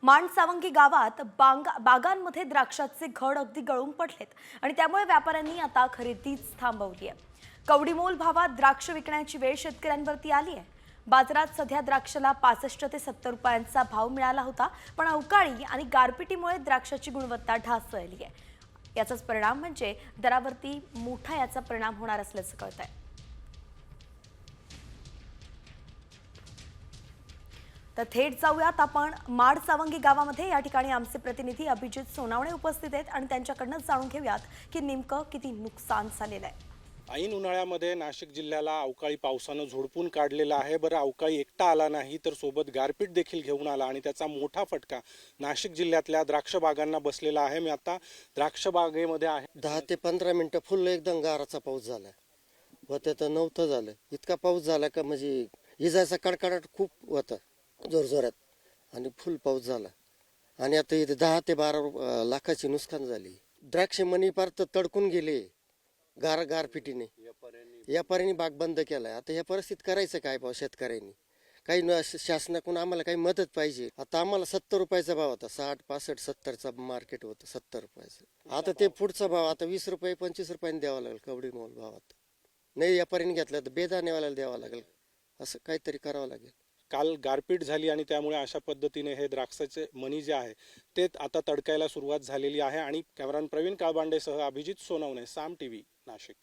माणसावंगी गावात बागांमध्ये द्राक्षाचे घड अगदी गळून पडलेत आणि त्यामुळे व्यापाऱ्यांनी आता खरेदीच थांबवली आहे। कवडीमोल भावात द्राक्ष विकण्याची वेळ शेतकऱ्यांवरती आली आहे। बाजारात सध्या द्राक्षाला 65 ते 70 रुपयांचा भाव मिळाला होता, पण अवकाळी आणि गारपिटीमुळे द्राक्षाची गुणवत्ता ढासळली आहे। याचाच परिणाम म्हणजे दरावरती मोठा याचा परिणाम होणार असल्याचं कळतंय। तर थेट जाऊयात आपण माडसावंगी गावामध्ये। या ठिकाणी आमचे प्रतिनिधी अभिजित सोनावणे उपस्थित आहेत आणि त्यांच्याकडनं जाणून घेऊयात की नेमकं किती नुकसान झालेलं आहे। ऐन उन्हाळ्यामध्ये नाशिक जिल्ह्याला अवकाळी पावसानं झोडपून काढलेलं आहे। बरं, अवकाळी एकटा आला नाही तर सोबत गारपीट देखील घेऊन आला आणि त्याचा मोठा फटका नाशिक जिल्ह्यातल्या द्राक्ष बागांना बसलेला आहे। मी आता द्राक्ष बागेमध्ये आहे। 10 ते 15 मिनिटं फुल एकदम गाराचा पाऊस झाला व त्याचं नव्हतं झालं। इतका पाऊस झाला का म्हणजे इजाचा कडकडाट खूप होता जोरजोरात आणि फुल पाऊस झाला आणि आता इथे 10 ते 12 लाखाची नुकसान झाली। द्राक्ष मनी पार तर तडकून गेले गारपिटीने। व्यापाऱ्यांनी बाग बंद केलाय। आता या परिस्थितीत करायचं काय भाऊ शेतकऱ्यांनी? काही शासनाकडून आम्हाला काही मदत पाहिजे। आता आम्हाला 70 रुपयाचा भाव होता, 60 65 70चा मार्केट होतं 70 रुपयाचं। आता ते पुढचा भाव आता 20 रुपये 25 रुपयांनी द्यावा लागेल कवडी मोल भावात। नाही व्यापाऱ्यांनी घेतला तर बेदाणेवाल्याला द्यावा लागेल, असं काहीतरी करावं लागेल। काल गारपीट झाली आणि त्यामुळे अशा पद्धतीने हे द्राक्षाचे मणी जे आहे ते आता तडकायला सुरुवात झालेली आहे। आणि कॅमेरामन प्रवीण काळबांडेसह अभिजित सोनवणे, साम टीव्ही, नाशिक।